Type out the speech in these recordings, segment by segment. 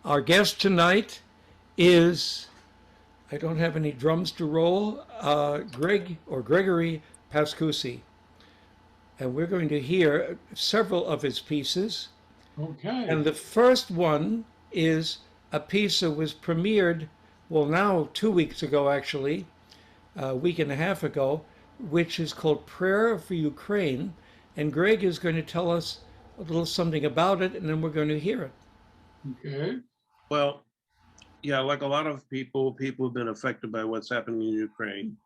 Our guest tonight is, I don't have any drums to roll, Gregory Pascuzzi. And we're going to hear several of his pieces. And Okay. the first one is a piece that was premiered, well, now 2 weeks ago, actually, a week and a half ago, which is called Prayer for Ukraine. And Greg is going to tell us a little something about it, and then we're going to hear it. Okay. Well, yeah, like a lot of people have been affected by what's happening in Ukraine.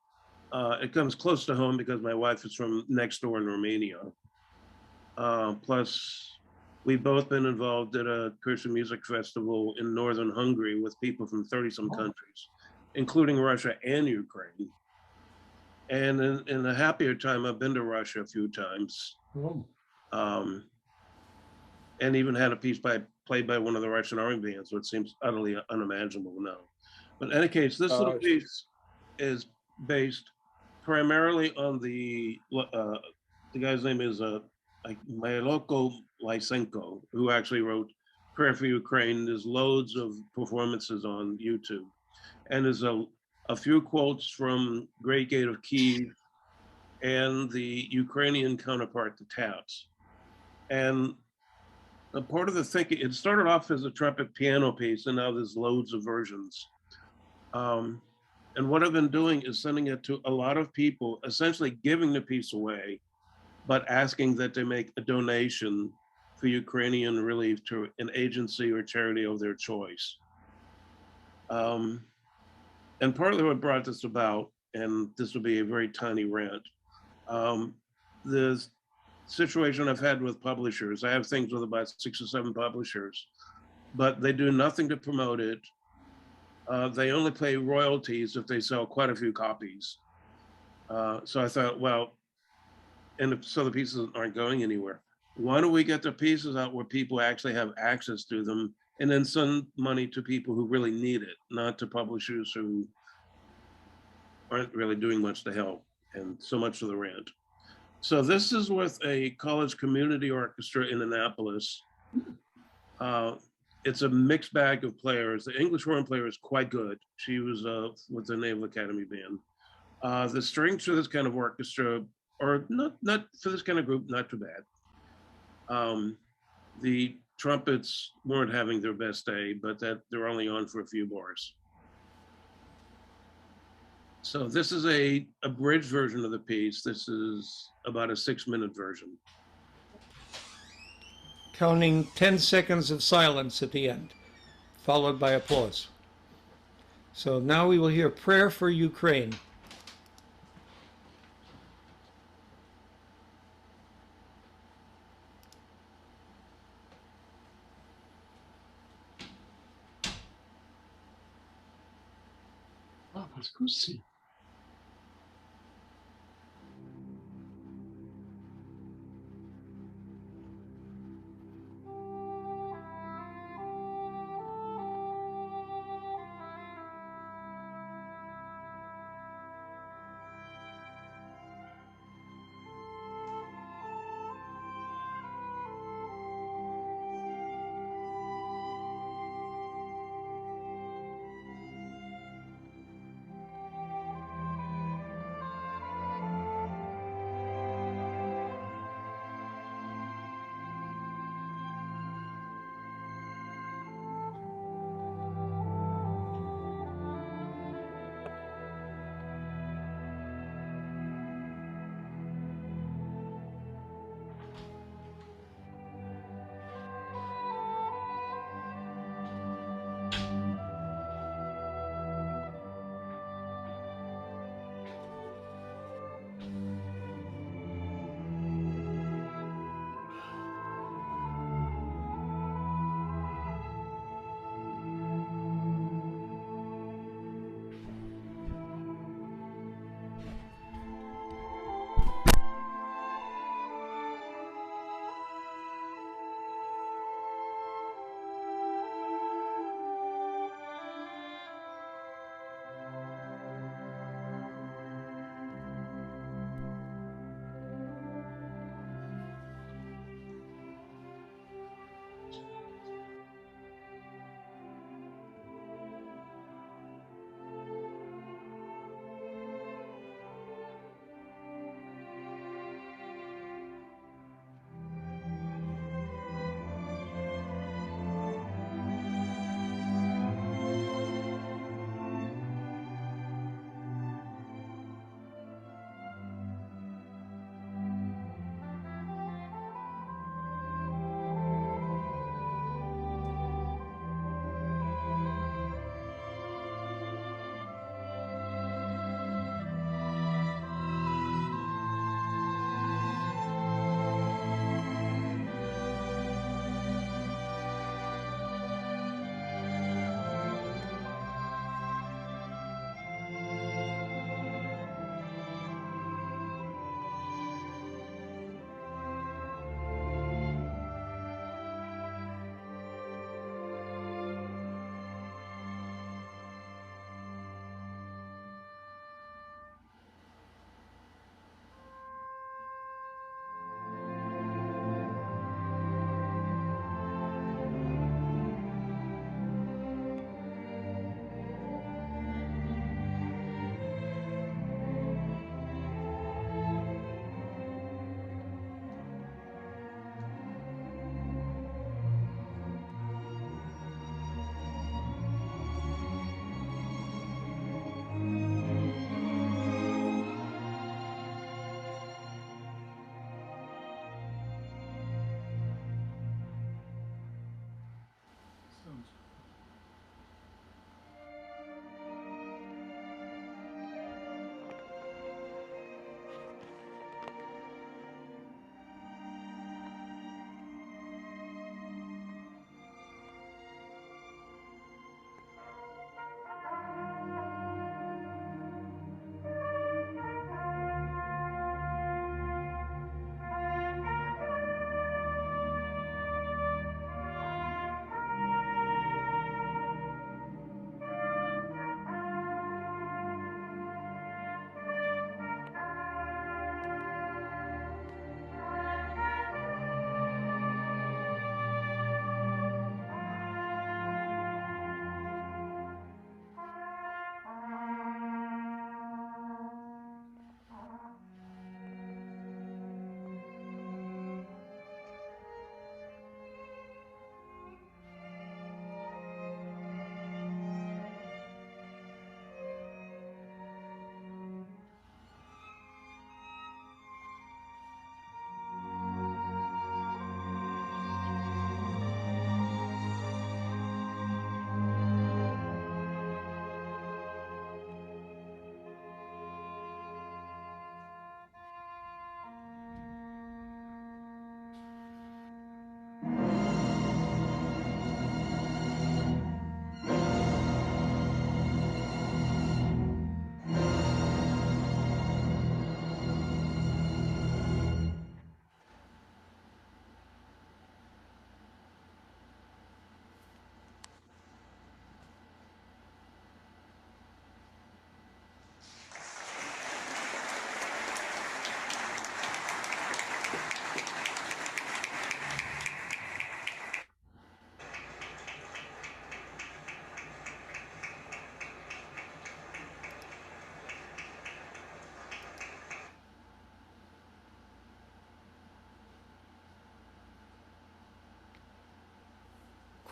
It comes close to home because my wife is from next door in Romania. Plus, we've both been involved at a Christian music festival in northern Hungary with people from 30 some Oh, countries, including Russia and Ukraine. And in a happier time, I've been to Russia a few times, oh, um, and even had a piece played by one of the Russian army bands, which seems utterly unimaginable now. But in any case, this little piece is based primarily on the guy's name is like Myeloko Lysenko, who actually wrote Prayer for Ukraine. There's loads of performances on YouTube, and there's a few quotes from Great Gate of Kiev and the Ukrainian counterpart, the Taps. And a part of the thinking, it started off as a trumpet piano piece, and now there's loads of versions. Um, and what I've been doing is sending it to a lot of people, essentially giving the piece away, but asking that they make a donation for Ukrainian relief to an agency or charity of their choice. Um, and partly what brought this about, and this will be a very tiny rant, um, the situation I've had with publishers. I have things with about 6 or 7 publishers, but they do nothing to promote it. They only pay royalties if they sell quite a few copies. So I thought, well, and if, so the pieces aren't going anywhere. Why don't we get the pieces out where people actually have access to them, and then send money to people who really need it, not to publishers who aren't really doing much to help. And so much for the rant. So this is with a college community orchestra in Annapolis. Uh, it's a mixed bag of players. The English horn player is quite good. She was with the Naval Academy band. The strings for this kind of orchestra, or not for this kind of group, not too bad. The trumpets weren't having their best day, but that they're only on for a few bars. So this is a abridged version of the piece. This is about a 6-minute version. Counting 10 seconds of silence at the end, followed by applause. So now we will hear Prayer for Ukraine. ah, Pascuzzi.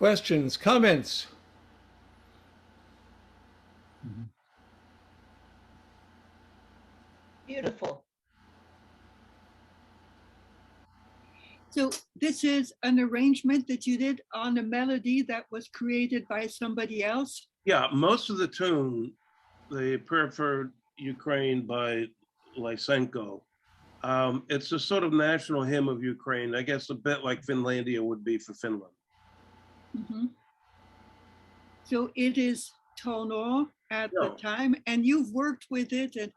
Questions, comments? Beautiful. So this is an arrangement that you did on a melody that was created by somebody else? Yeah, most of the tune, the Prayer for Ukraine by Lysenko, it's a sort of national hymn of Ukraine, I guess a bit like Finlandia would be for Finland. Mm-hmm. So it is tonal at the Yeah. time, and you've worked with it. And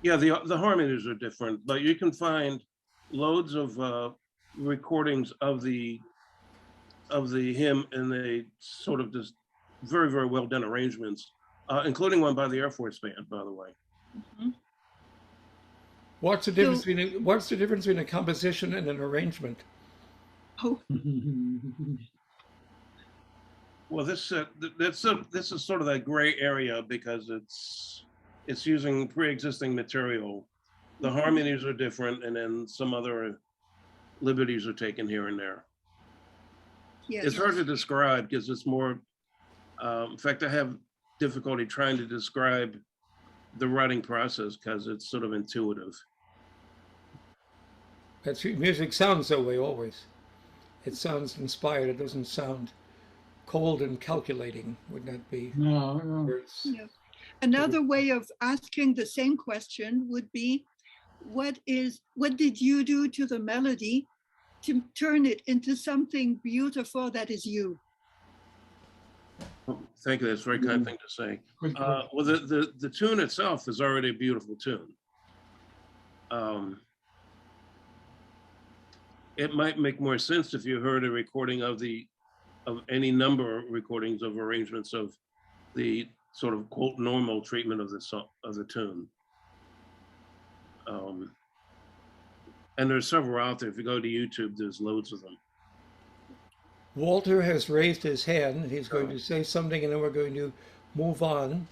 Yeah, the harmonies are different, but you can find loads of recordings of the hymn in the sort of just very, very well done arrangements, including one by the Air Force Band, by the way. mm-hmm. What's the difference between a composition and an arrangement? Oh, Well, this is sort of that gray area because it's using pre-existing material. The harmonies are different, and then some other liberties are taken here and there. yes. It's hard to describe because it's more. In fact, I have difficulty trying to describe the writing process because it's sort of intuitive. Music sounds that way always. It sounds inspired. It doesn't sound cold and calculating. Would not be No, words. Yeah. Another way of asking the same question would be, what did you do to the melody to turn it into something beautiful that is you? Oh, thank you. That's a very kind thing to say. Well, the tune itself is already a beautiful tune. It might make more sense if you heard a recording of any number of recordings of arrangements of the sort of quote normal treatment of the song, of the tune. And there's several out there. If you go to YouTube, there's loads of them. Walter has raised his hand. He's going to say something, and then we're going to move on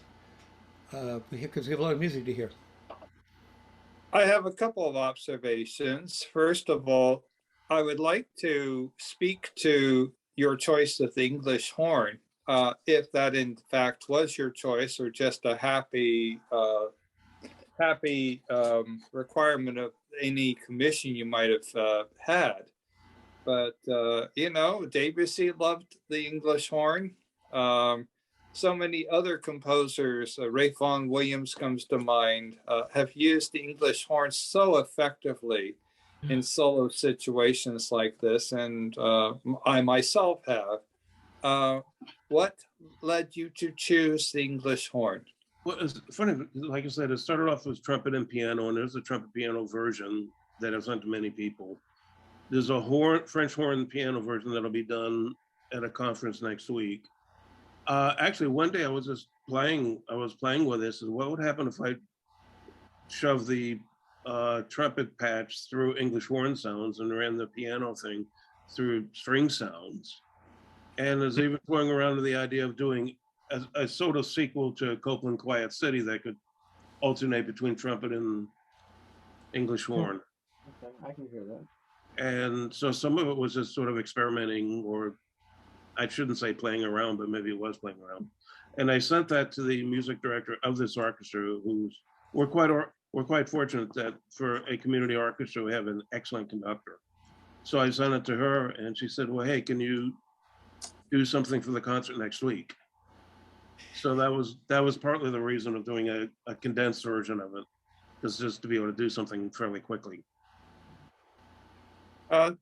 because we have a lot of music to hear. I have a couple of observations. First of all, I would like to speak to your choice of the English horn, if that in fact was your choice or just a happy requirement of any commission you might have had. But, you know, Debussy loved the English horn. So many other composers, Ray Vaughan Williams comes to mind, have used the English horn so effectively in solo situations like this. And I myself have. What led you to choose the English horn? Well, it's funny, like I said, it started off with trumpet and piano, and there's a trumpet piano version that I've sent to many people. There's a French horn piano version that'll be done at a conference next week. Actually, one day I was playing with this, and what would happen if I shoved the trumpet patch through English horn sounds and ran the piano thing through string sounds? And there's even going around to the idea of doing a sort of sequel to Copeland Quiet City that could alternate between trumpet and English horn. Okay, I can hear that. And so some of it was just sort of experimenting, or I shouldn't say playing around, but maybe it was playing around. And I sent that to the music director of this orchestra, we're quite fortunate that for a community orchestra, we have an excellent conductor. So I sent it to her, and she said, well, hey, can you do something for the concert next week? So that was partly the reason of doing a condensed version of it, is just to be able to do something fairly quickly.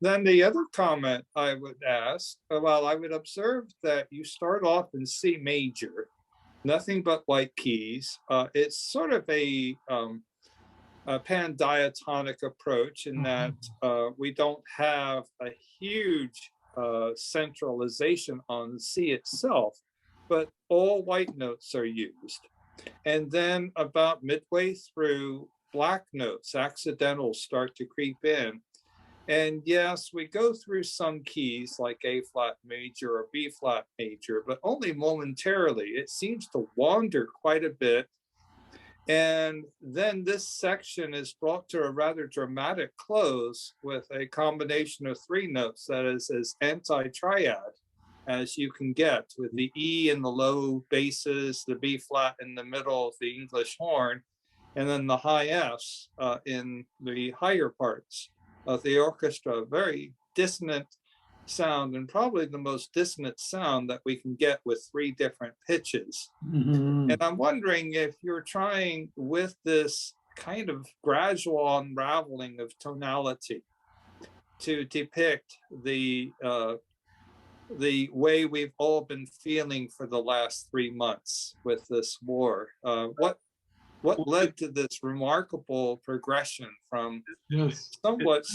Then the other comment I would ask, well, I would observe that you start off in C major, nothing but white keys. It's sort of a pan-diatonic approach in that we don't have a huge centralization on C itself, but all white notes are used. And then about midway through, black notes, accidentals start to creep in. And yes, we go through some keys like A flat major or B flat major, but only momentarily. It seems to wander quite a bit. And then this section is brought to a rather dramatic close with a combination of 3 notes that is as anti-triad as you can get, with the E in the low basses, the B flat in the middle of the English horn, and then the high Fs in the higher parts of the orchestra. Very dissonant sound, and probably the most dissonant sound that we can get with 3 different pitches. Mhm. And I'm wondering if you're trying with this kind of gradual unraveling of tonality to depict the way we've all been feeling for the last 3 months with this war. What led to this remarkable progression from Yes. somewhat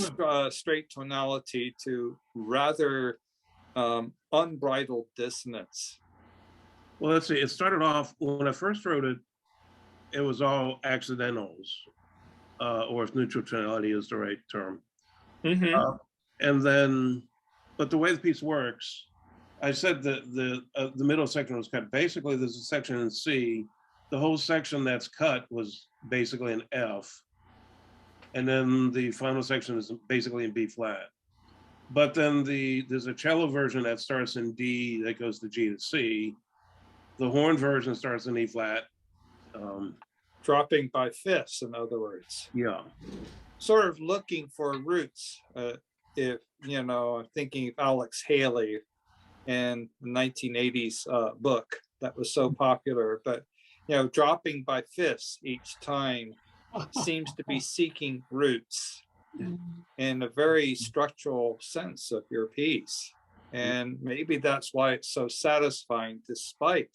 straight tonality to rather unbridled dissonance? Well, let's see. It started off when I first wrote it. It was all accidentals, or if neutral tonality is the right term. And then, but the way the piece works, I said that the middle section was cut. Basically, there's a section in C. The whole section that's cut was basically an F, and then the final section is basically in B flat. But then there's a cello version that starts in D that goes to G to C. The horn version starts in E flat. Dropping by fifths, in other words. Yeah. Sort of looking for roots. If, you know, I'm thinking of Alex Haley and the 1980s book that was so popular, but, you know, dropping by fifths each time seems to be seeking roots in a very structural sense of your piece. And maybe that's why it's so satisfying, despite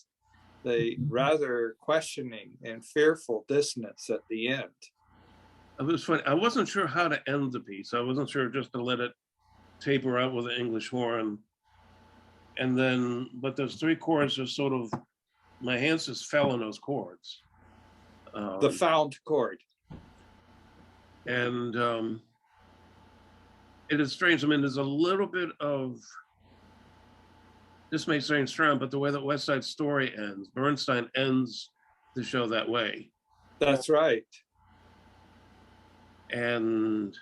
the rather questioning and fearful dissonance at the end. It was funny. I wasn't sure how to end the piece. I wasn't sure just to let it taper out with an English horn. And then, but those 3 chords are sort of, my hands just fell on those chords. The found chord. And it is strange. I mean, there's a little bit of, this may sound strange, but the way that West Side Story ends, Bernstein ends the show that way. That's right. And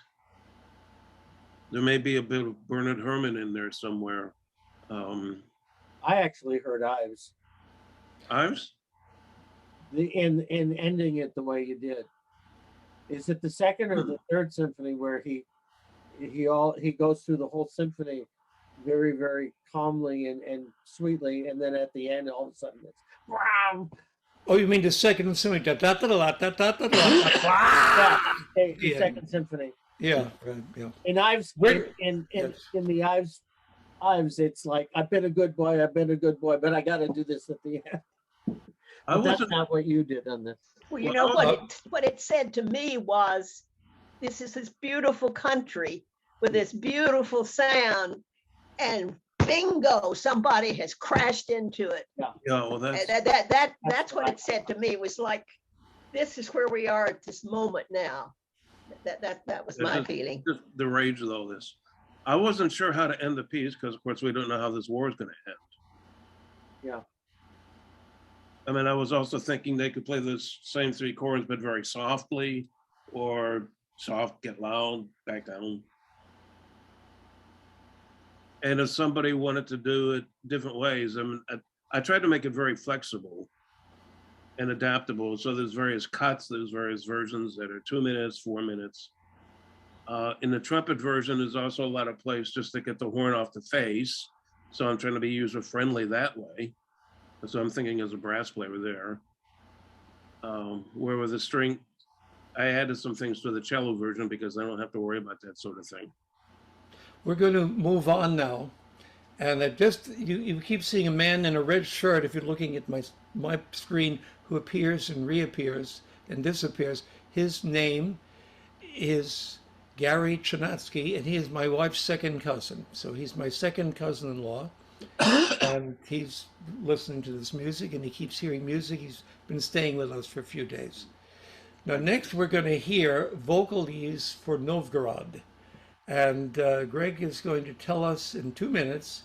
there may be a bit of Bernard Herrmann in there somewhere. I actually heard Ives. Ives? In ending it the way you did. Is it the 2nd or the 3rd symphony where he goes through the whole symphony very, very calmly and sweetly, and then at the end all of a sudden it's wow. Oh, you mean the 2nd symphony? Yeah, the 2nd symphony. Yeah, right, yeah. In Ives, in the Ives, it's like I've been a good boy, but I got to do this at the end. But that's not what you did on this. Well, you know what it said to me was, this is this beautiful country with this beautiful sound, and bingo, somebody has crashed into it. Yeah, well, that's what it said to me. It was like, this is where we are at this moment now. That was my feeling. Just the rage of all this. I wasn't sure how to end the piece because, of course, we don't know how this war is going to end. Yeah. I mean, I was also thinking they could play those same 3 chords, but very softly, or soft, get loud, back down. And if somebody wanted to do it different ways, I mean, I tried to make it very flexible and adaptable. So there's various cuts, there's various versions that are 2 minutes, 4 minutes. In the trumpet version, there's also a lot of place just to get the horn off the face. So I'm trying to be user-friendly that way. So I'm thinking as a brass player there. Where with the string, I added some things to the cello version because I don't have to worry about that sort of thing. We're going to move on now. And you keep seeing a man in a red shirt, if you're looking at my screen, who appears and reappears and disappears. His name is Gary Chinatsky, and he is my wife's 2nd cousin. So he's my 2nd cousin-in-law. And he's listening to this music, and he keeps hearing music. He's been staying with us for a few days. Now, next we're going to hear Vocalese for Novgorod. And Greg is going to tell us in 2 minutes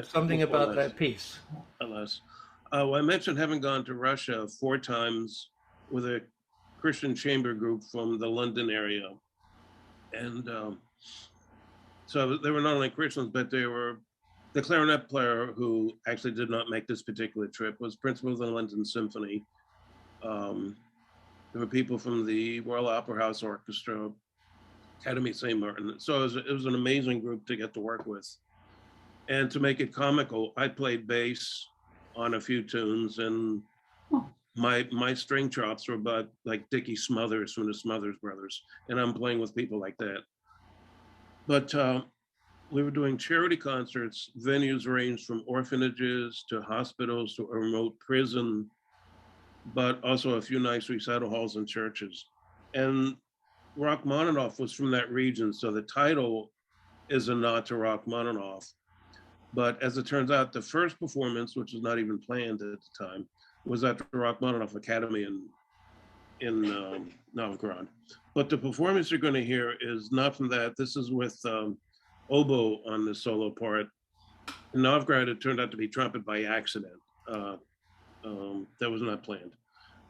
something about that piece. Well, I mentioned having gone to Russia 4 times with a Christian chamber group from the London area. And so they were not only Christians, but they were, the clarinet player who actually did not make this particular trip was principal of the London Symphony. There were people from the Royal Opera House Orchestra, Academy St. Martin. So it was an amazing group to get to work with. And to make it comical, I played bass on a few tunes, and my string chops were about like Dickie Smothers from the Smothers Brothers, and I'm playing with people like that. But we were doing charity concerts. Venues ranged from orphanages to hospitals to a remote prison, but also a few nice recital halls and churches. And Rachmaninoff was from that region, so the title is a nod to Rachmaninoff. But as it turns out, the first performance, which was not even planned at the time, was at the Rachmaninoff Academy in Novgorod. But the performance you're going to hear is not from that. This is with oboe on the solo part. In Novgorod, it turned out to be trumpet by accident. That was not planned.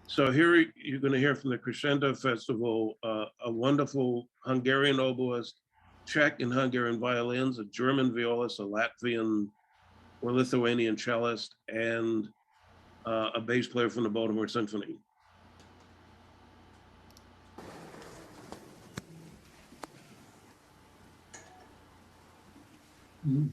So here you're going to hear from the Crescendo Festival, a wonderful Hungarian oboist, Czech and Hungarian violins, a German violist, a Latvian or Lithuanian cellist, and a bass player from the Baltimore Symphony. Mm.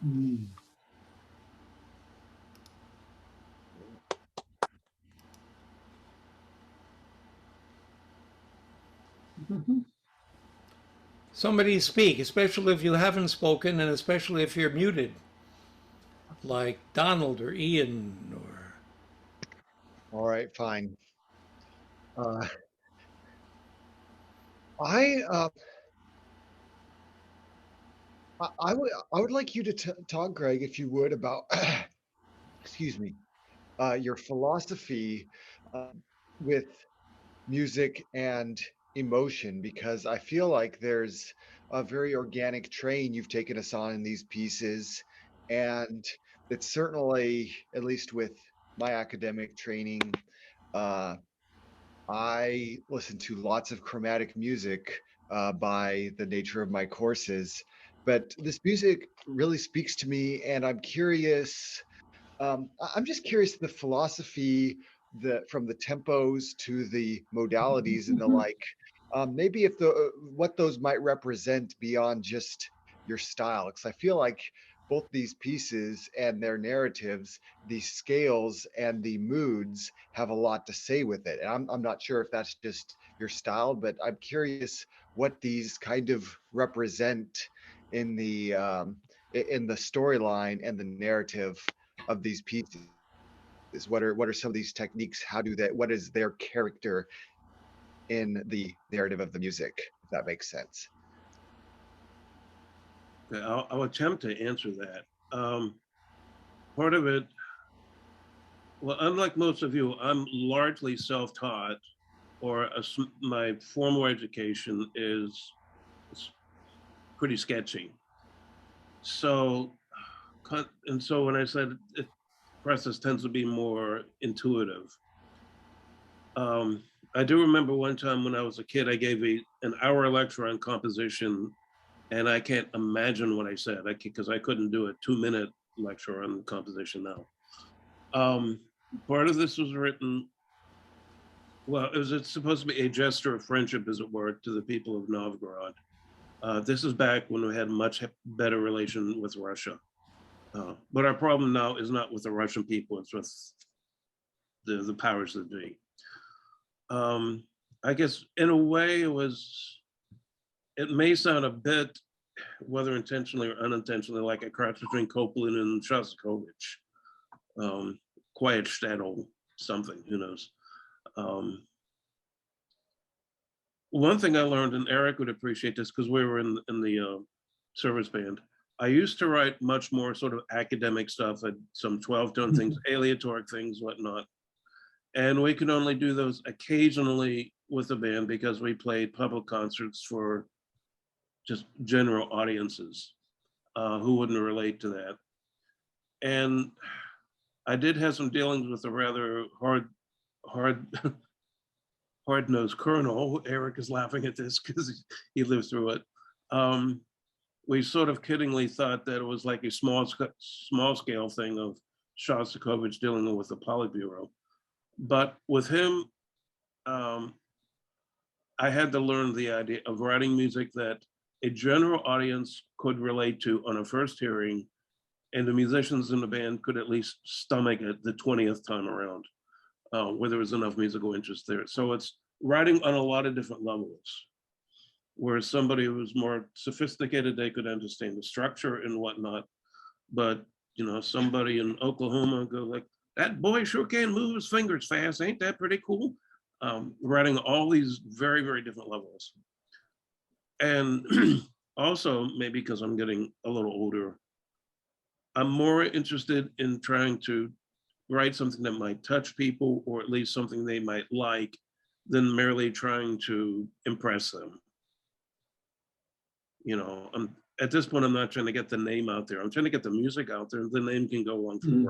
Mm. Mhm. Somebody speak, especially if you haven't spoken and especially if you're muted, like Donald or Ian or. All right, fine. Uh, I uh, I would like you to talk, Greg, if you would, about excuse me, your philosophy uh, with music and emotion, because I feel like there's a very organic train you've taken us on in these pieces, and it's certainly, at least with my academic training, uh, I listen to lots of chromatic music by the nature of my courses, but this music really speaks to me, and I'm curious. I'm just curious the philosophy, the from the tempos to the modalities and the like. Maybe if the what those might represent beyond just your style, because I feel like both these pieces and their narratives, the scales and the moods have a lot to say with it. And I'm not sure if that's just your style, but I'm curious what these kind of represent in the storyline and the narrative of these pieces. What are some of these techniques? How do that? What is their character in the narrative of the music? If that makes sense. Okay, I'll attempt to answer that. Part of it, well, unlike most of you, I'm largely self-taught, or my formal education is pretty sketchy. So, and so when I said process tends to be more intuitive. I do remember one time when I was a kid, I gave an hour lecture on composition, and I can't imagine what I said because I couldn't do a 2-minute lecture on composition now. Part of this was written, well, it's supposed to be a gesture of friendship, as it were, to the people of Novgorod. This is back when we had a much better relation with Russia. But our problem now is not with the Russian people, it's with the powers that be. I guess in a way it may sound a bit, whether intentionally or unintentionally, like a cross between Copland and Shostakovich. Quiet shtetl, something, who knows. One thing I learned, and Eric would appreciate this because we were in the service band, I used to write much more sort of academic stuff, some 12-tone things, aleatoric things, whatnot. And we could only do those occasionally with the band because we played public concerts for just general audiences who wouldn't relate to that. And I did have some dealings with a rather hard-nosed colonel. Eric is laughing at this because he lived through it. We sort of kiddingly thought that it was like a small scale thing of Shostakovich dealing with the Politburo. But with him, I had to learn the idea of writing music that a general audience could relate to on a first hearing, and the musicians in the band could at least stomach it the 20th time around, where there was enough musical interest there. So it's writing on a lot of different levels, where somebody who's more sophisticated, they could understand the structure and whatnot. But, somebody in Oklahoma go like, that boy sure can move his fingers fast. Ain't that pretty cool? Writing all these very, very different levels. And also, maybe because I'm getting a little older, I'm more interested in trying to write something that might touch people, or at least something they might like, than merely trying to impress them. At this point, I'm not trying to get the name out there. I'm trying to get the music out there. The name can go along for the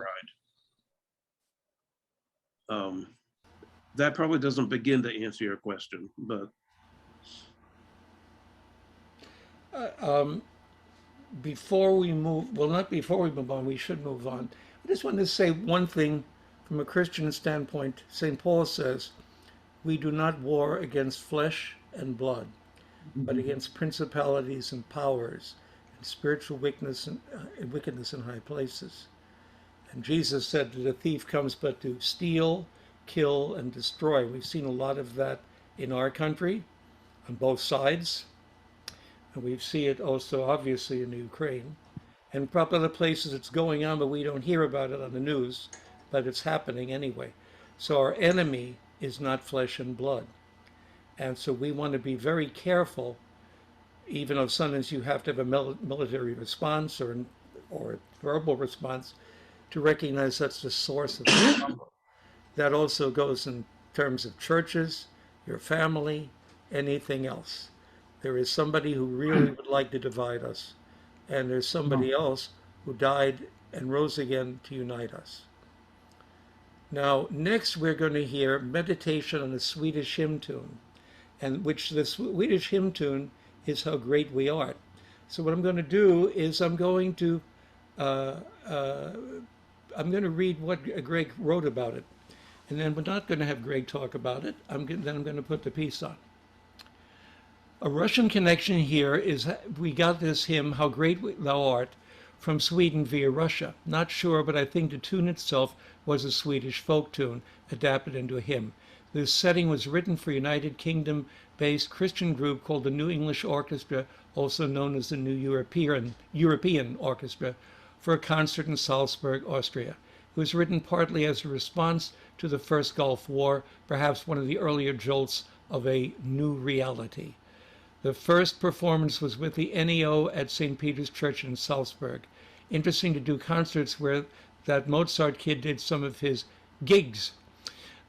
ride. That probably doesn't begin to answer your question, but Before we move, well, not before we move on, we should move on. I just wanted to say one thing from a Christian standpoint. St. Paul says, we do not war against flesh and blood, but against principalities and powers, and spiritual wickedness in high places. And Jesus said that the thief comes but to steal, kill, and destroy. We've seen a lot of that in our country on both sides. And we see it also, obviously, in Ukraine. And probably other places it's going on, but we don't hear about it on the news, but it's happening anyway. So our enemy is not flesh and blood. And so we want to be very careful, even though sometimes you have to have a military response or verbal response, to recognize that's the source of the problem. That also goes in terms of churches, your family, anything else. There is somebody who really would like to divide us, and there's somebody else who died and rose again to unite us. Now, next we're going to hear meditation on a Swedish hymn tune, and which the Swedish hymn tune is How Great We Are. So what I'm going to do is I'm going to read what Greg wrote about it, and then we're not going to have Greg talk about it. Then I'm going to put the piece on. A Russian connection here is we got this hymn, How Great Thou Art, from Sweden via Russia. Not sure, but I think the tune itself was a Swedish folk tune adapted into a hymn. This setting was written for United Kingdom-based Christian group called the New English Orchestra, also known as the New European Orchestra, for a concert in Salzburg, Austria. It was written partly as a response to the First Gulf War, perhaps one of the earlier jolts of a new reality. The first performance was with the NEO at St. Peter's Church in Salzburg. Interesting to do concerts where that Mozart kid did some of his gigs.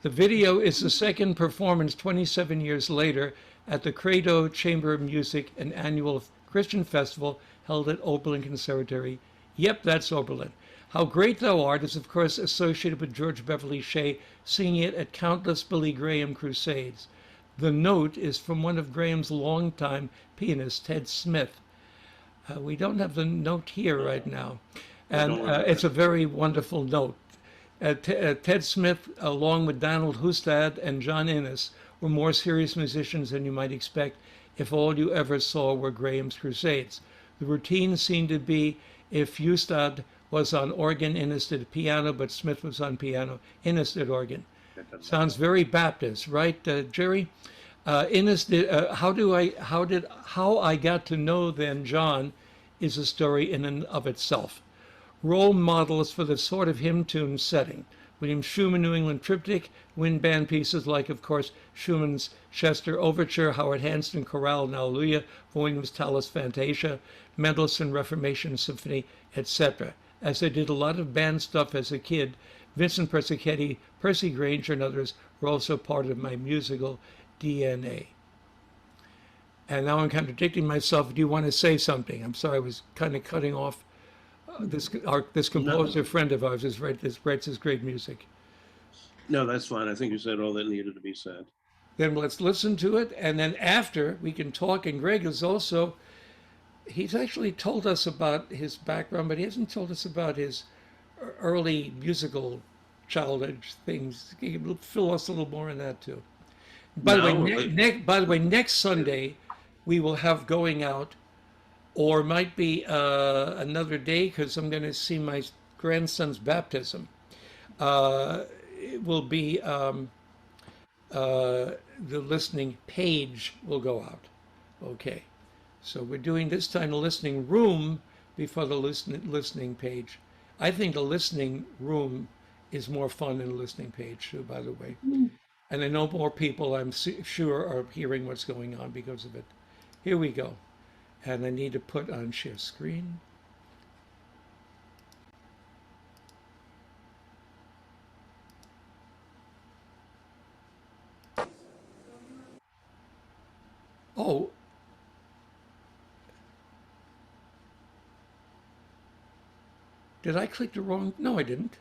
The video is the second performance 27 years later at the Credo Chamber of Music, an annual Christian festival held at Oberlin Conservatory. Yep, that's Oberlin. How Great Thou Art is, of course, associated with George Beverly Shea singing it at countless Billy Graham crusades. The note is from one of Graham's longtime pianists, Ted Smith. We don't have the note here right now, and it's a very wonderful note. Ted Smith, along with Donald Hustad and John Innes, were more serious musicians than you might expect if all you ever saw were Graham's crusades. The routine seemed to be if Hustad was on organ, Innes did piano, but Smith was on piano, Innes did organ. Sounds very Baptist, right, Jerry? Innes did. How I got to know then John is a story in and of itself. Role models for the sort of hymn tune setting: William Schumann, New England Triptych, wind band pieces like, of course, Schumann's Chester Overture, Howard Hanston Chorale and Alleluia, Williams Tallis Fantasia, Mendelssohn Reformation Symphony, etc. As I did a lot of band stuff as a kid, Vincent Persichetti, Percy Granger, and others were also part of my musical DNA. And now I'm contradicting myself. Do you want to say something? I'm sorry, I was kind of cutting off. This composer friend of ours writes this great music. No, that's fine. I think you said all that needed to be said. Then let's listen to it, and then after we can talk. And Greg is also, he's actually told us about his background, but he hasn't told us about his early musical childhood things. He can fill us a little more in that too. By the way, next Sunday we will have going out, or might be another day because I'm going to see my grandson's baptism. It will be the listening page will go out. Okay, so we're doing this time the listening room before the listening page. I think the listening room is more fun than the listening page too, by the way. And I know more people, I'm sure, are hearing what's going on because of it. Here we go. And I need to put on share screen. Oh. Did I click the wrong? No, I didn't.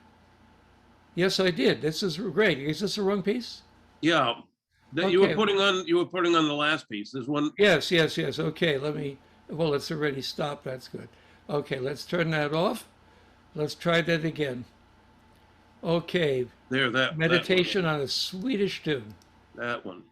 Yes, I did. This is great. Is this the wrong piece? Yeah. Okay. You were putting on the last piece. There's one. Yes. Okay, well, it's already stopped. That's good. Okay, let's turn that off. Let's try that again. Okay. There, that meditation on a Swedish tune. That one.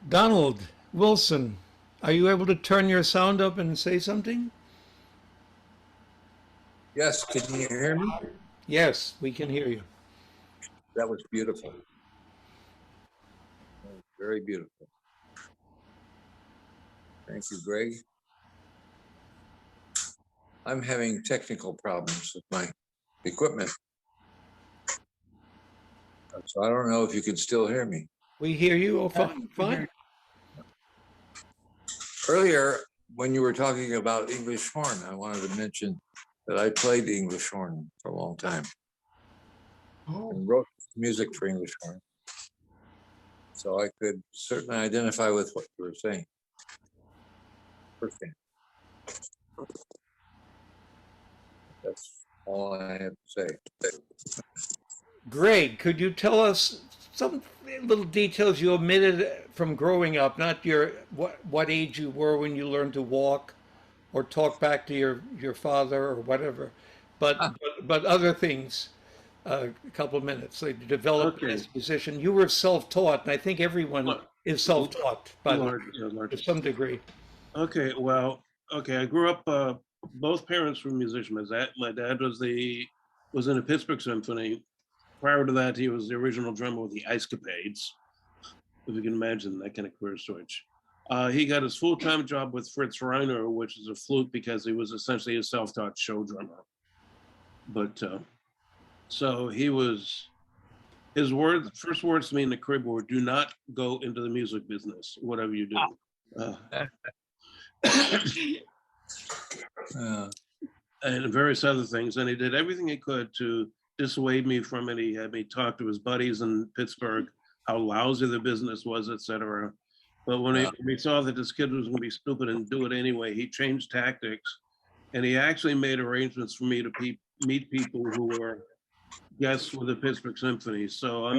Donald Wilson, are you able to turn your sound up and say something? Yes, can you hear me? Yes, we can hear you. That was beautiful. That was very beautiful. Thank you, Greg. I'm having technical problems with my equipment. So I don't know if you can still hear me. We hear you. Oh, fine, fine. Earlier, when you were talking about English horn, I wanted to mention that I played the English horn for a long time Oh, and wrote music for English horn. So I could certainly identify with what you were saying. Firsthand. That's all I have to say. Greg, could you tell us some little details you omitted from growing up? Not your what age you were when you learned to walk, or talk back to your father or whatever, but other things. A couple of minutes. Like developed Okay. as a musician. You were self-taught, and I think everyone Look, is self-taught, but large. to some degree. Okay, well, okay, I grew up, both parents were musicians. My dad was in the Pittsburgh Symphony. Prior to that, he was the original drummer with the Ice Capades, if you can imagine that kind of career switch. He got his full-time job with Fritz Reiner, which is a flute, because he was essentially a self-taught show drummer. But so his first words to me in the crib were, "Do not go into the music business, whatever you do." And various other things. And he did everything he could to dissuade me from it. He had me talk to his buddies in Pittsburgh, how lousy the business was, etc. But when he saw that this kid was going to be stupid and do it anyway, he changed tactics. And he actually made arrangements for me to meet people who were guests with the Pittsburgh Symphony. So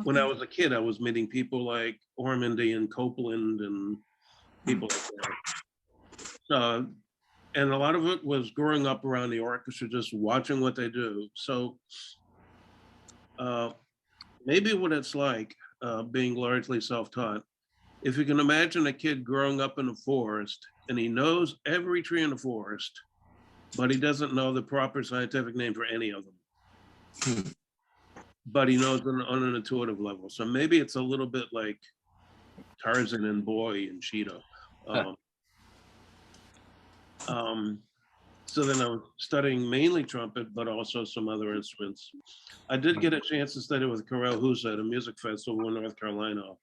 when I was a kid, I was meeting people like Ormandy and Copeland and people like that. And a lot of it was growing up around the orchestra, just watching what they do. So maybe what it's like being largely self-taught. If you can imagine a kid growing up in a forest and he knows every tree in the forest, but he doesn't know the proper scientific name for any of them. But he knows on an intuitive level. So maybe it's a little bit like Tarzan and Boy and Cheetah. So then I was studying mainly trumpet, but also some other instruments. I did get a chance to study with Karel Husa at a music festival in North Carolina.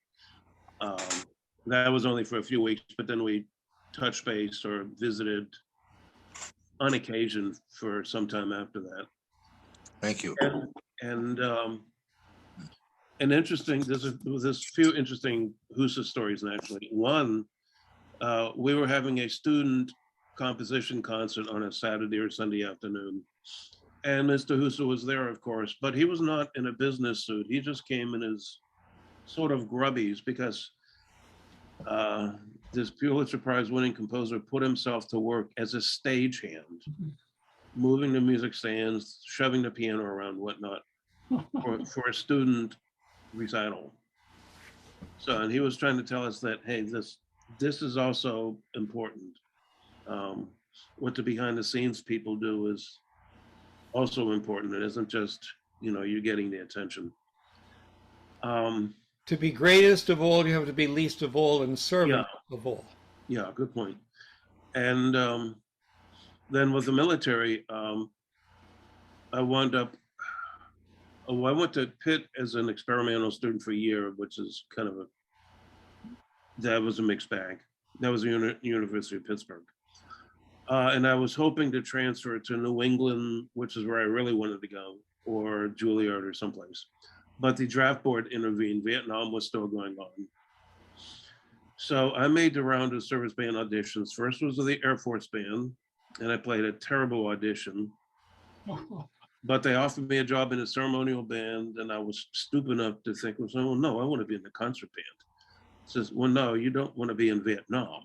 That was only for a few weeks, but then we touched base or visited on occasion for some time after that. Thank you. And interesting, there's few interesting Husa stories actually. One, we were having a student composition concert on a Saturday or Sunday afternoon. And Mr. Husa was there, of course, but he was not in a business suit. He just came in his sort of grubbies because this Pulitzer Prize winning composer put himself to work as a stagehand, moving the music stands, shoving the piano around, whatnot, for a student recital. So, and he was trying to tell us that, hey, this is also important. What the behind the scenes people do is also important. It isn't just, you getting the attention. To be greatest of all, you have to be least of all and servant of all. Yeah, good point. And then with the military, I went to Pitt as an experimental student for a year, which is that was a mixed bag. That was the University of Pittsburgh. And I was hoping to transfer to New England, which is where I really wanted to go, or Juilliard or someplace. But the draft board intervened. Vietnam was still going on. So I made the round of service band auditions. First was with the Air Force Band, and I played a terrible audition. But they offered me a job in a ceremonial band, and I was stupid enough to think, well, no, I want to be in the concert band. It says, well, no, you don't want to be in Vietnam.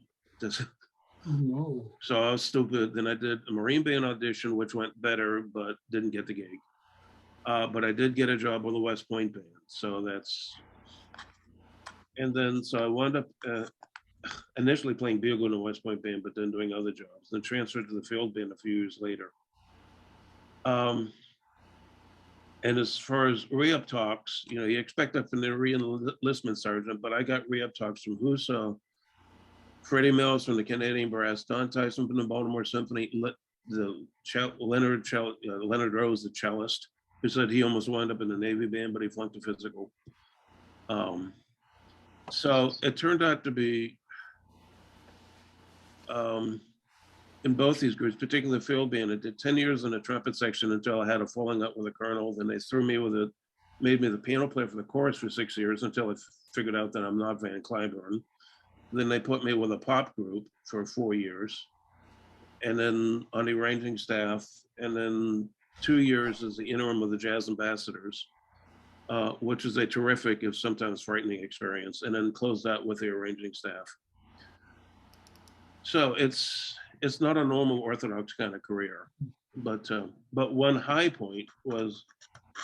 no. So I was stupid. Then I did a Marine Band audition, which went better, but didn't get the gig. But I did get a job with the West Point Band. So And then, so I wound up initially playing bugle in the West Point band, but then doing other jobs, then transferred to the field band a few years later. And as far as re-up talks, you expect that from the re-enlistment sergeant, but I got re-up talks from Huso, Freddie Mills from the Canadian Brass, Don Tyson from the Baltimore Symphony, Leonard Rose, the cellist, who said he almost wound up in the Navy band, but he flunked the physical. So it turned out to be, in both these groups, particularly the field band, I did 10 years in the trumpet section until I had a falling out with a colonel. Then they threw me made me the piano player for the chorus for 6 years until I figured out that I'm not Van Cliburn. Then they put me with a pop group for 4 years, and then on the arranging staff, and then 2 years as the interim of the Jazz Ambassadors, which is a terrific, if sometimes frightening experience, and then closed out with the arranging staff. So it's not a normal Orthodox kind of career, but one high point was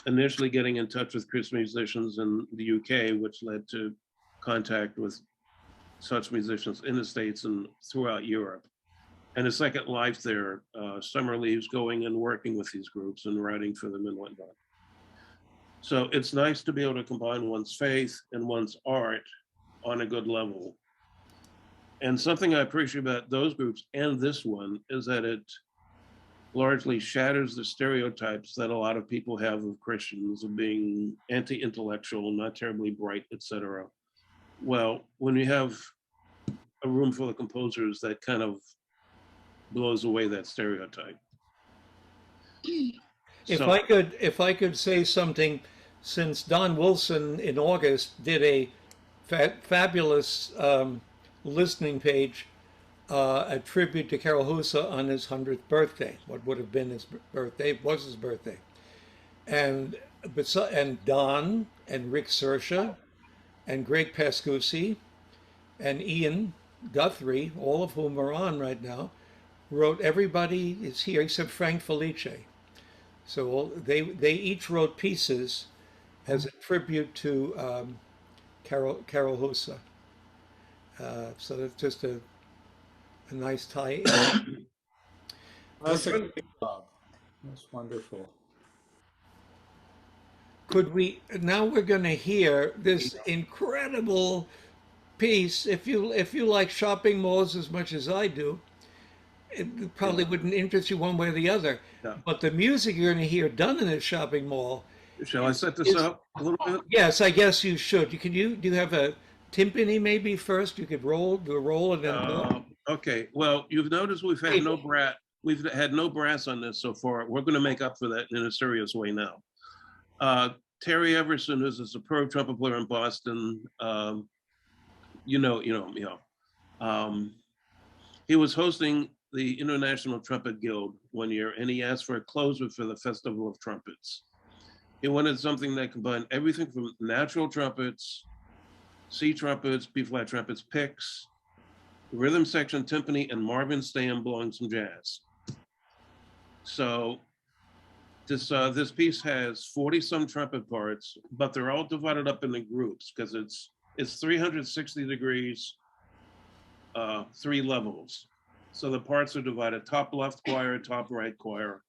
initially getting in touch with Christian musicians in the UK, which led to contact with such musicians in the States and throughout Europe. And a second life there, summer leaves, going and working with these groups and writing for them and whatnot. So it's nice to be able to combine one's faith and one's art on a good level. And something I appreciate about those groups and this one is that it largely shatters the stereotypes that a lot of people have of Christians of being anti-intellectual, not terribly bright, etc. Well, when you have a room full of composers, that kind of blows away that stereotype. If I could say something, since Don Wilson in August did a fabulous listening page, a tribute to Carol Husa on his 100th birthday. What would have been his birthday was his birthday, and Don and Rick Sersha and Greg Pascuzzi and Ian Guthrie, all of whom are on right now, wrote. Everybody is here except Frank Felice. So they each wrote pieces as a tribute to Carol Husa. So that's just a nice tie. That's a great job. That's wonderful. Now we're going to hear this incredible piece. If you like shopping malls as much as I do, it probably wouldn't interest you one way or the other. Yeah. But the music you're going to hear done in a shopping mall. Shall I set this up a little bit? Yes, I guess you should. Do you have a timpani maybe first? You could do a roll and then. Okay. Well, you've noticed we've had no brass. We've had no brass on this so far. We're going to make up for that in a serious way now. Terry Everson, who's a superb trumpet player in Boston, he was hosting the International Trumpet Guild one year, and he asked for a closer for the Festival of Trumpets. He wanted something that combined everything from natural trumpets, C trumpets, B flat trumpets, picks, rhythm section, timpani, and Marvin Stam blowing some jazz. So this piece has 40-some trumpet parts, but they're all divided up into groups because it's 360 degrees, 3 levels. So the parts are divided: top left choir, top right choir.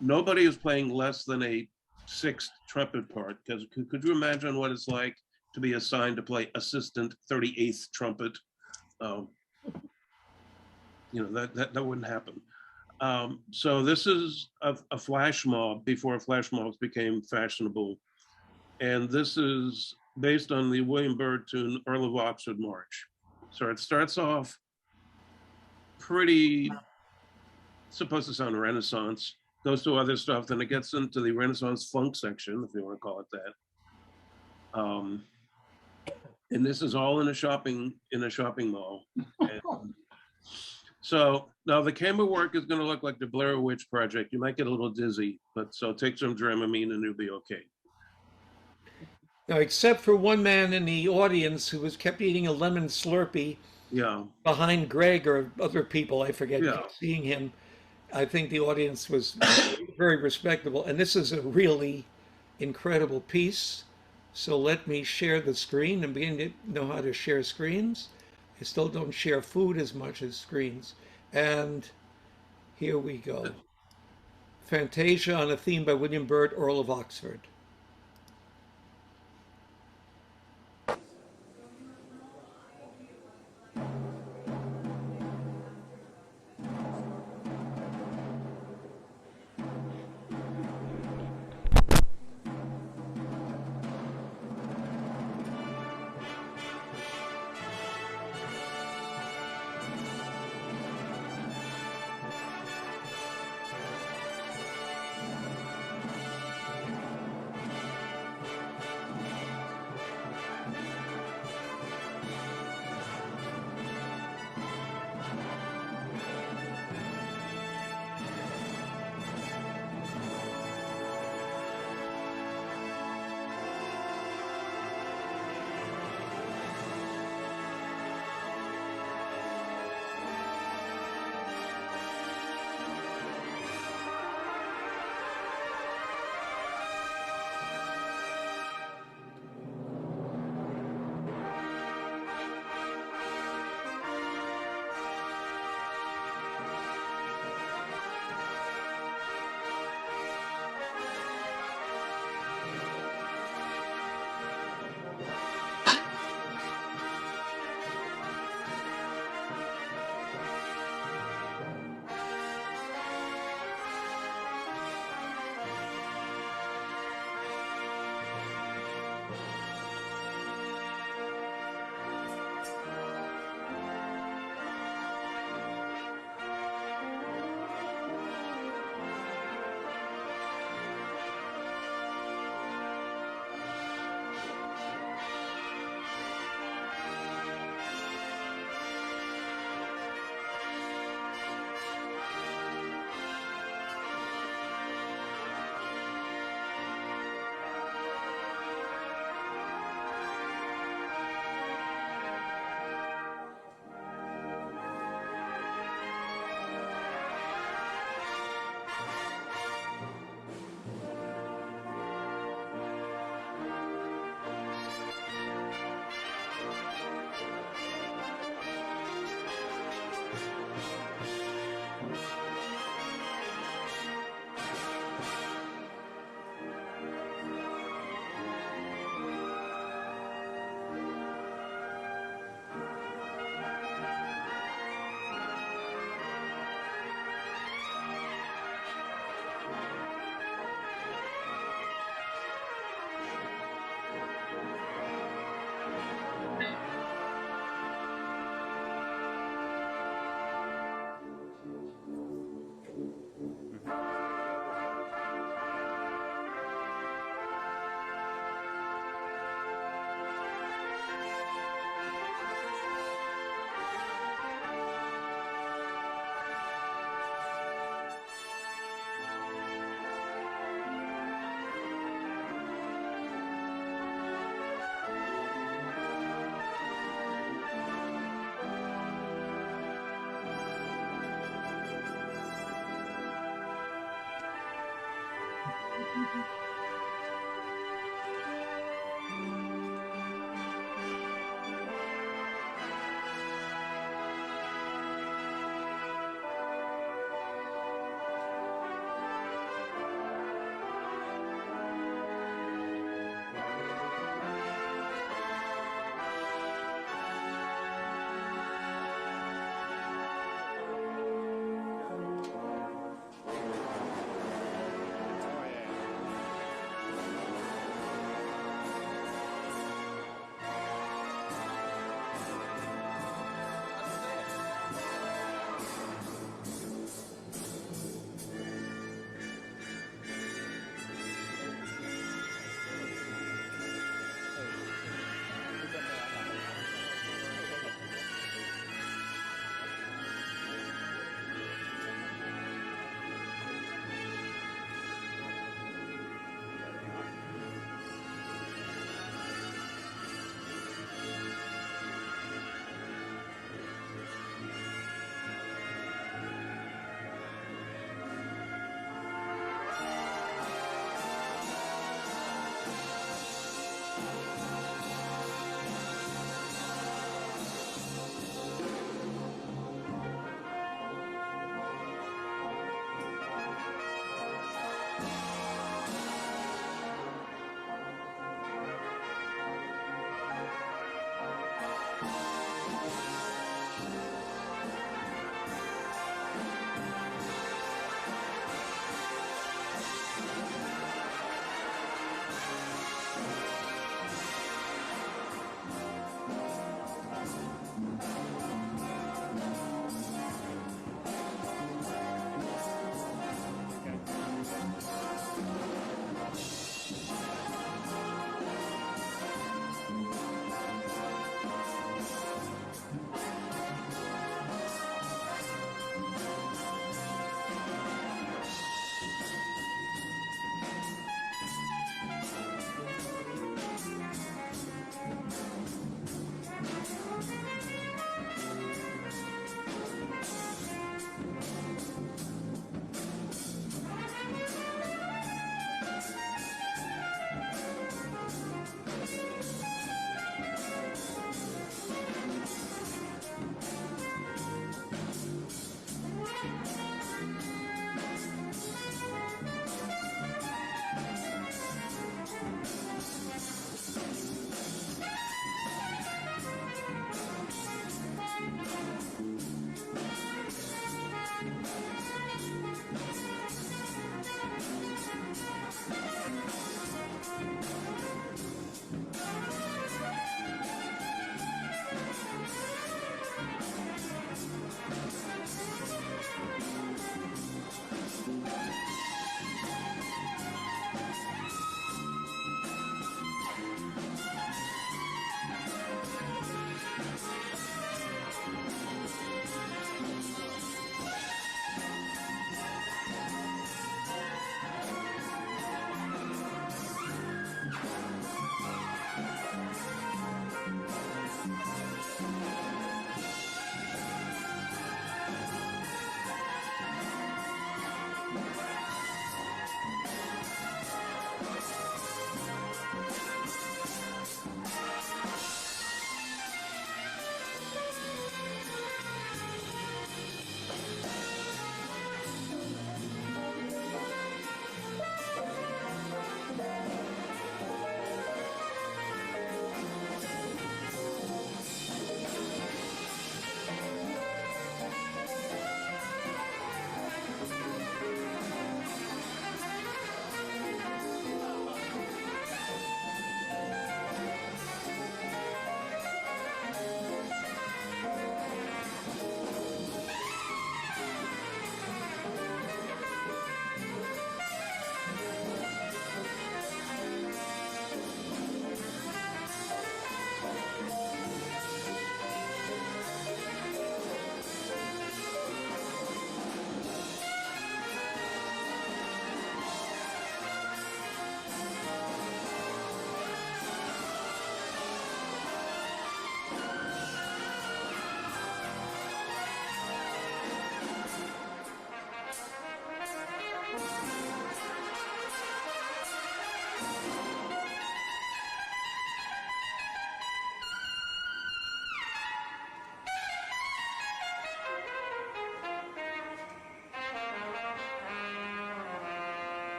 Nobody is playing less than a 6th trumpet part, because could you imagine what it's like to be assigned to play assistant 38th trumpet? That wouldn't happen. So this is a flash mob before flash mobs became fashionable. And this is based on the William Byrd tune, Earl of Oxford March. So it starts off pretty, supposed to sound Renaissance, goes to other stuff, then it gets into the Renaissance funk section, if you want to call it that. And this is all in a shopping mall. And so now the camera work is going to look like the Blair Witch Project. You might get a little dizzy, but so take some Dramamine and you'll be okay. Now, except for one man in the audience who kept eating a lemon Slurpee. Yeah. Behind Greg or other people, I forget. Yeah. Seeing him, I think the audience was very respectable. And this is a really incredible piece. So let me share the screen. I'm beginning to know how to share screens. I still don't share food as much as screens. And here we go. Fantasia on a theme by William Byrd, Earl of Oxford.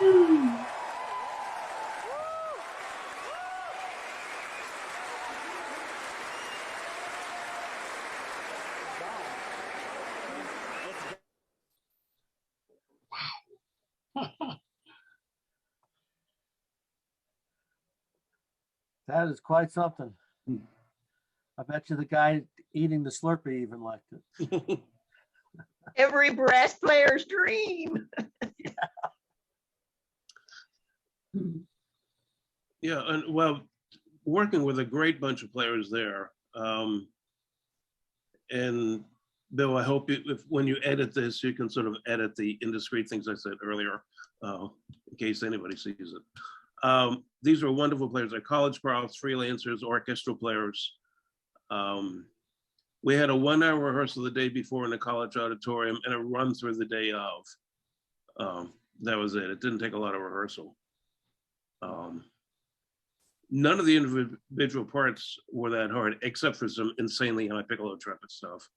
That is quite something. I bet you the guy eating the Slurpee even liked it. Every brass player's dream. Yeah, and well, working with a great bunch of players there. And Bill, I hope when you edit this, you can sort of edit the indiscreet things I said earlier, in case anybody sees it. These were wonderful players. They're college profs, freelancers, orchestral players. We had a 1-hour rehearsal the day before in the college auditorium and a run through the day of. That was it. It didn't take a lot of rehearsal. None of the individual parts were that hard, except for some insanely high piccolo trumpet stuff.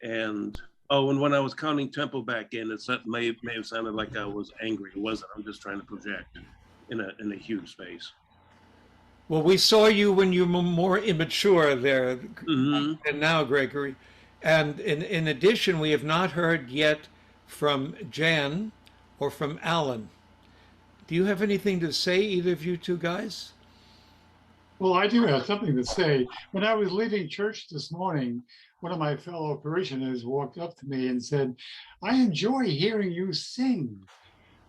And when I was counting tempo back in, it may have sounded like I was angry. It wasn't. I'm just trying to project in a huge space. Well, we saw you when you were more immature there Mm-hmm. than now, Gregory. And in addition, we have not heard yet from Jan or from Alan. Do you have anything to say, either of you two guys? Well, I do have something to say. When I was leaving church this morning, one of my fellow parishioners walked up to me and said, "I enjoy hearing you sing."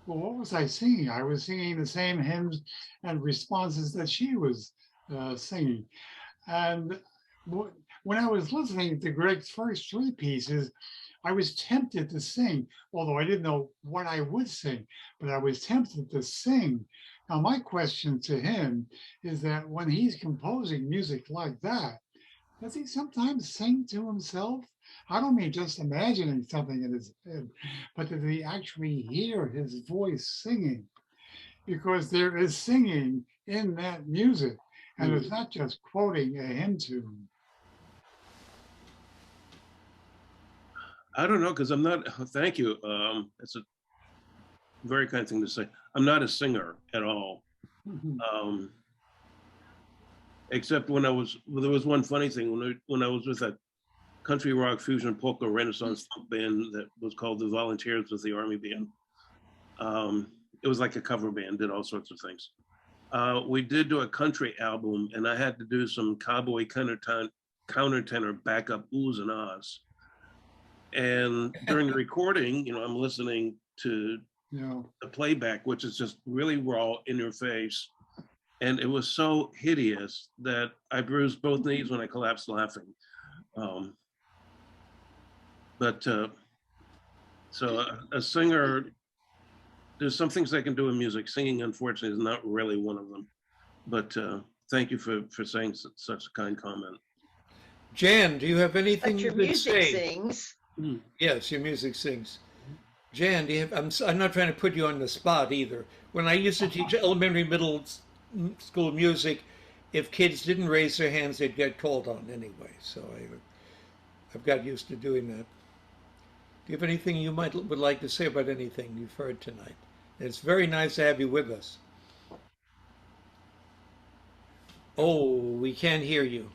Well, what was I singing? I was singing the same hymns and responses that she was singing. And when I was listening to Greg's first 3 pieces, I was tempted to sing, although I didn't know what I would sing, but I was tempted to sing. Now, my question to him is that when he's composing music like that, does he sometimes sing to himself? I don't mean just imagining something in his head, but does he actually hear his voice singing? Because there is singing in that music, and it's not just quoting a hymn tune. I don't know, because I'm not, thank you. It's a very kind thing to say. I'm not a singer at all. Except there was one funny thing when I was with a country rock fusion polka renaissance folk band that was called the Volunteers with the Army Band. It was like a cover band, did all sorts of things. We did do a country album, and I had to do some cowboy countertenor backup oohs and ahs. And during the recording, I'm listening to the playback, which is just really raw in your face. And it was so hideous that I bruised both knees when I collapsed laughing. So a singer, there's some things I can do in music. Singing, unfortunately, is not really one of them. But thank you for saying such a kind comment. Jan, do you have anything But your you could music say? sings. Yes, your music sings. Jan, do you have, I'm not trying to put you on the spot either. When I used to teach elementary, middle school music, if kids didn't raise their hands, they'd get called on anyway. So I've got used to doing that. Do you have anything you would like to say about anything you've heard tonight? It's very nice to have you with us. Oh, we can't hear you.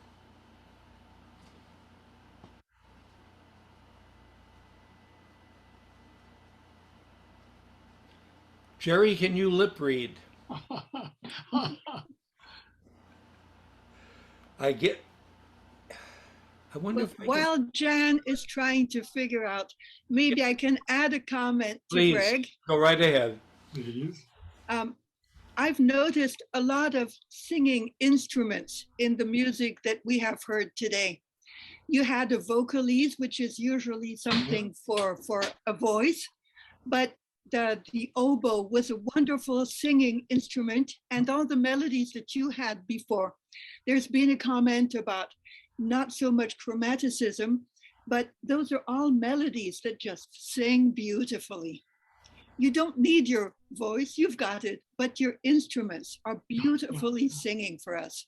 Jerry, can you lip read? I wonder if I While Jan is trying to figure out, maybe I can add a comment to Please, Greg. go right ahead. Please. I've noticed a lot of singing instruments in the music that we have heard today. You had a vocalise, which is usually something for a voice, but the oboe was a wonderful singing instrument, and all the melodies that you had before. There's been a comment about not so much chromaticism, but those are all melodies that just sing beautifully. You don't need your voice, you've got it, but your instruments are beautifully singing for us.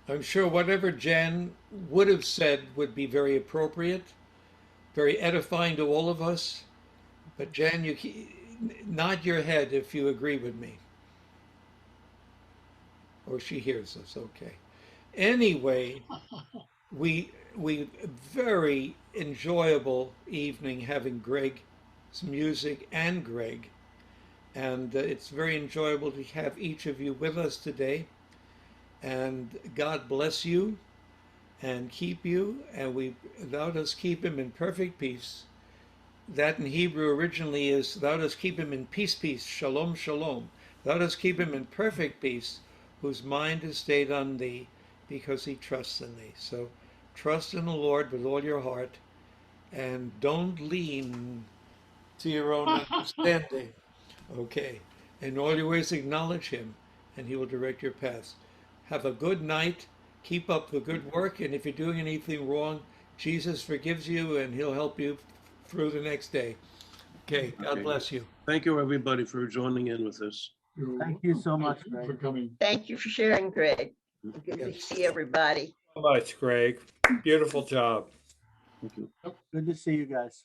I'm sure whatever Jan would have said would be very appropriate. very edifying to all of us. But Jan, nod your head if you agree with me. Or she hears us, okay. Anyway, we very enjoyable evening having Greg's music and Greg. And it's very enjoyable to have each of you with us today. And God bless you and keep you. And thou dost keep him in perfect peace. That in Hebrew originally is, thou dost keep him in peace, peace, shalom, shalom. Thou dost keep him in perfect peace, whose mind is stayed on thee, because he trusts in thee. So trust in the Lord with all your heart, and don't lean to your own understanding. Okay. In all your ways acknowledge him, and he will direct your paths. Have a good night. Keep up the good work, and if you're doing anything wrong, Jesus forgives you, and he'll help you through the next day. Okay. God Okay. bless you. Thank you, everybody, for joining in with us. Thank you so much, for Greg. coming. Thank you for sharing, Greg. Good to Yes. see everybody. So much, Greg. Beautiful job. Thank you. Good to see you guys.